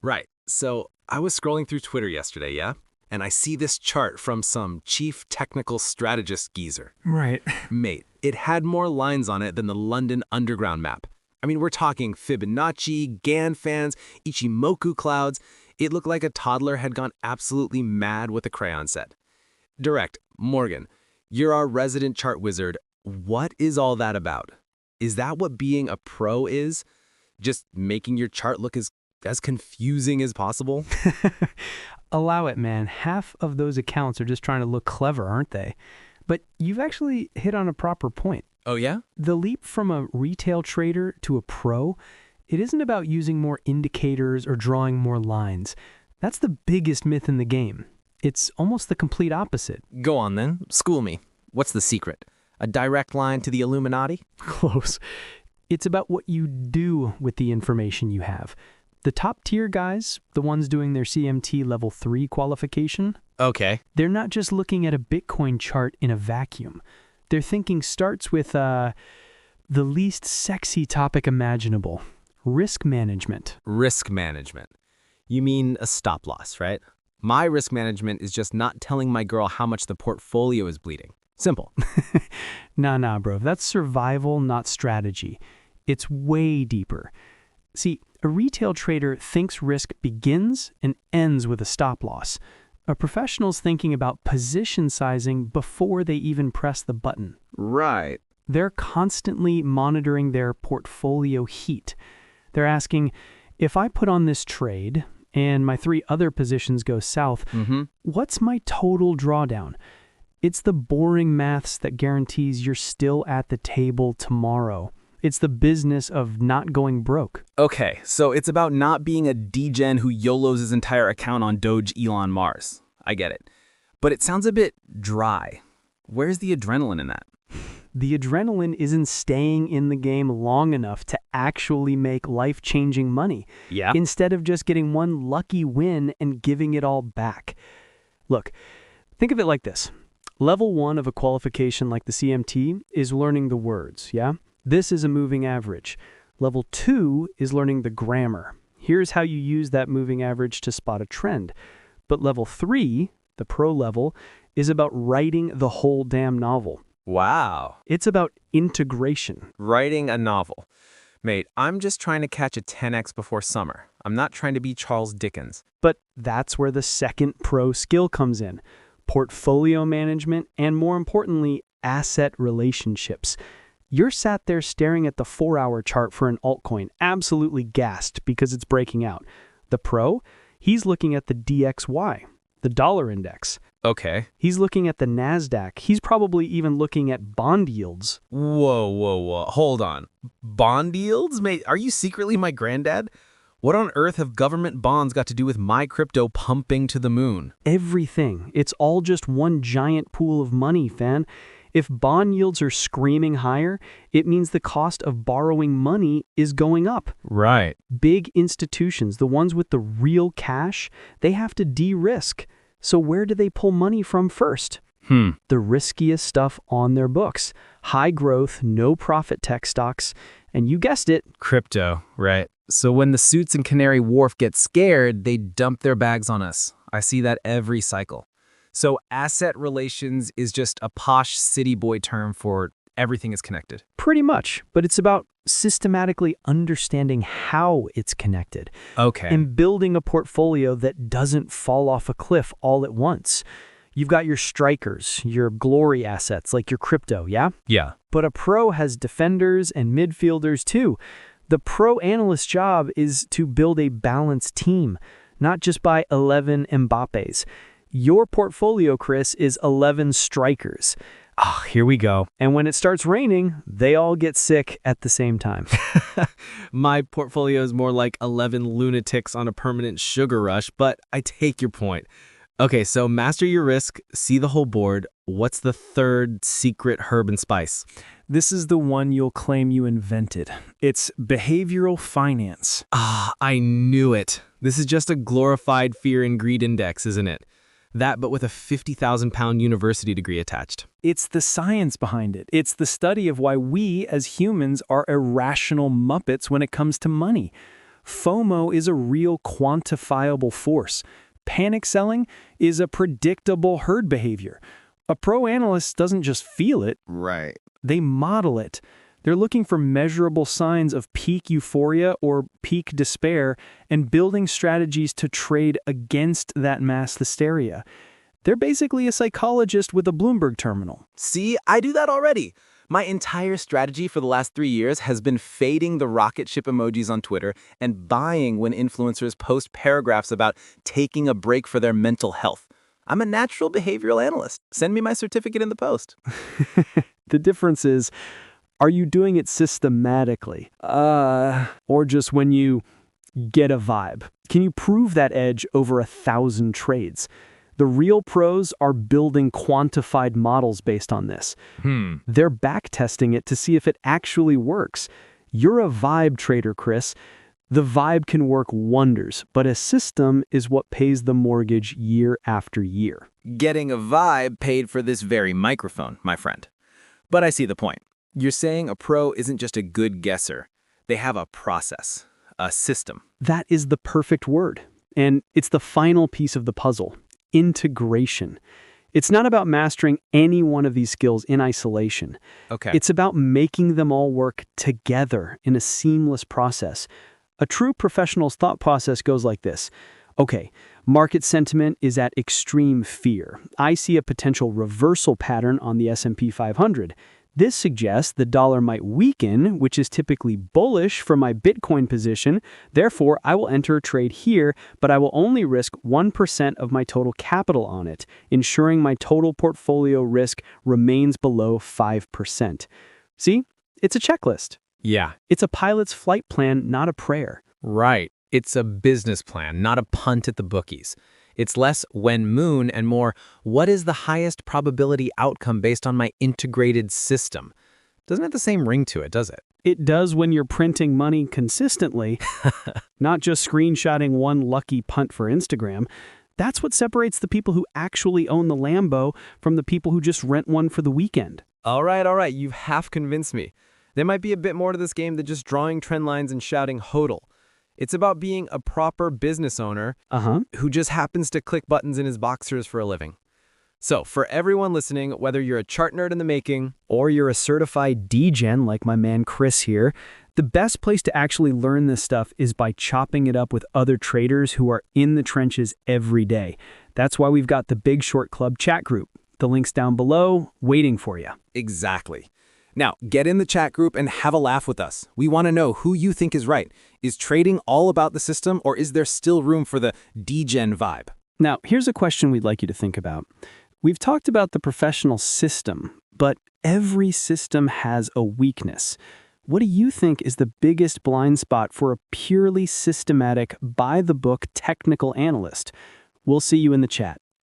Right. So I was scrolling through Twitter yesterday, yeah? And I see this chart from some chief technical strategist geezer. Right. Mate, it had more lines on it than the London Underground map. I mean, we're talking Fibonacci, Gann fans, Ichimoku clouds. It looked like a toddler had gone absolutely mad with a crayon set. Direct, Morgan, you're our resident chart wizard. What is all that about? Is that what being a pro is? Just making your chart look as confusing as possible? Allow it, man. Half of those accounts are just trying to look clever, aren't they? But you've actually hit on a proper point. Oh, yeah? The leap from a retail trader to a pro, it isn't about using more indicators or drawing more lines. That's the biggest myth in the game. It's almost the complete opposite. Go on then. School me. What's the secret? A direct line to the Illuminati? Close. It's about what you do with the information you have. The top tier guys, the ones doing their CMT level 3 qualification, Okay. they're not just looking at a Bitcoin chart in a vacuum. Their thinking starts with the least sexy topic imaginable, risk management. Risk management. You mean a stop loss, right? My risk management is just not telling my girl how much the portfolio is bleeding. Simple. Nah, bro. That's survival, not strategy. It's way deeper. See, a retail trader thinks risk begins and ends with a stop loss. A professional's thinking about position sizing before they even press the button. Right. They're constantly monitoring their portfolio heat. They're asking, if I put on this trade and my 3 other positions go south, what's my total drawdown? It's the boring maths that guarantees you're still at the table tomorrow. It's the business of not going broke. Okay, so it's about not being a degen who YOLOs his entire account on Doge Elon Mars. I get it. But it sounds a bit dry. Where's the adrenaline in that? The adrenaline isn't staying in the game long enough to actually make life-changing money. Yeah? Instead of just getting one lucky win and giving it all back. Look, think of it like this. Level 1 of a qualification like the CMT is learning the words, yeah? This is a moving average. Level 2 is learning the grammar. Here's how you use that moving average to spot a trend. But level 3, the pro level, is about writing the whole damn novel. Wow. It's about integration. Writing a novel. Mate, I'm just trying to catch a 10x before summer. I'm not trying to be Charles Dickens. But that's where the second pro skill comes in. Portfolio management and, more importantly, asset relationships. You're sat there staring at the 4-hour chart for an altcoin, absolutely gassed because it's breaking out. The pro, he's looking at the DXY, the dollar index. Okay. He's looking at the NASDAQ. He's probably even looking at bond yields. Whoa. Hold on. Bond yields? Mate, are you secretly my granddad? What on earth have government bonds got to do with my crypto pumping to the moon? Everything. It's all just one giant pool of money, fan. If bond yields are screaming higher, it means the cost of borrowing money is going up. Right. Big institutions, the ones with the real cash, they have to de-risk. So where do they pull money from first? The riskiest stuff on their books. High growth, no profit tech stocks. And you guessed it. Crypto, right. So when the suits in Canary Wharf get scared, they dump their bags on us. I see that every cycle. So asset relations is just a posh city boy term for everything is connected. Pretty much, but it's about systematically understanding how it's connected. Okay. And building a portfolio that doesn't fall off a cliff all at once. You've got your strikers, your glory assets like your crypto, yeah? Yeah. But a pro has defenders and midfielders too. The pro analyst job is to build a balanced team, not just by 11 Mbappes. Your portfolio, Chris, is 11 strikers. Here we go. And when it starts raining, they all get sick at the same time. My portfolio is more like 11 lunatics on a permanent sugar rush, but I take your point. Okay, so master your risk, see the whole board. What's the third secret herb and spice? This is the one you'll claim you invented. It's behavioral finance. I knew it. This is just a glorified fear and greed index, isn't it? That, but with a 50,000-pound university degree attached. It's the science behind it. It's the study of why we, as humans, are irrational muppets when it comes to money. FOMO is a real quantifiable force. Panic selling is a predictable herd behavior. A pro analyst doesn't just feel it, Right. they model it. They're looking for measurable signs of peak euphoria or peak despair and building strategies to trade against that mass hysteria. They're basically a psychologist with a Bloomberg terminal. See, I do that already. My entire strategy for the last 3 years has been fading the rocket ship emojis on Twitter and buying when influencers post paragraphs about taking a break for their mental health. I'm a natural behavioral analyst. Send me my certificate in the post. The difference is, are you doing it systematically? Or just when you get a vibe? Can you prove that edge over 1,000 trades? The real pros are building quantified models based on this. They're backtesting it to see if it actually works. You're a vibe trader, Chris. The vibe can work wonders, but a system is what pays the mortgage year after year. Getting a vibe paid for this very microphone, my friend. But I see the point. You're saying a pro isn't just a good guesser. They have a process, a system. That is the perfect word. And it's the final piece of the puzzle. Integration. It's not about mastering any one of these skills in isolation. Okay. It's about making them all work together in a seamless process. A true professional's thought process goes like this. Okay, market sentiment is at extreme fear. I see a potential reversal pattern on the S&P 500. This suggests the dollar might weaken, which is typically bullish for my Bitcoin position. Therefore, I will enter a trade here, but I will only risk 1% of my total capital on it, ensuring my total portfolio risk remains below 5%. See? It's a checklist. Yeah. It's a pilot's flight plan, not a prayer. Right. It's a business plan, not a punt at the bookies. It's less when moon and more what is the highest probability outcome based on my integrated system. Doesn't have the same ring to it, does it? It does when you're printing money consistently, not just screenshotting one lucky punt for Instagram. That's what separates the people who actually own the Lambo from the people who just rent one for the weekend. All right. You've half convinced me. There might be a bit more to this game than just drawing trend lines and shouting HODL. It's about being a proper business owner who just happens to click buttons in his boxers for a living. So, for everyone listening, whether you're a chart nerd in the making, Or you're a certified degen like my man Chris here, the best place to actually learn this stuff is by chopping it up with other traders who are in the trenches every day. That's why we've got the Big Short Club chat group. The link's down below, waiting for you. exactly. Now, get in the chat group and have a laugh with us. We want to know who you think is right. Is trading all about the system, or is there still room for the degen vibe? Now, here's a question we'd like you to think about. We've talked about the professional system, but every system has a weakness. What do you think is the biggest blind spot for a purely systematic, by-the-book technical analyst? We'll see you in the chat.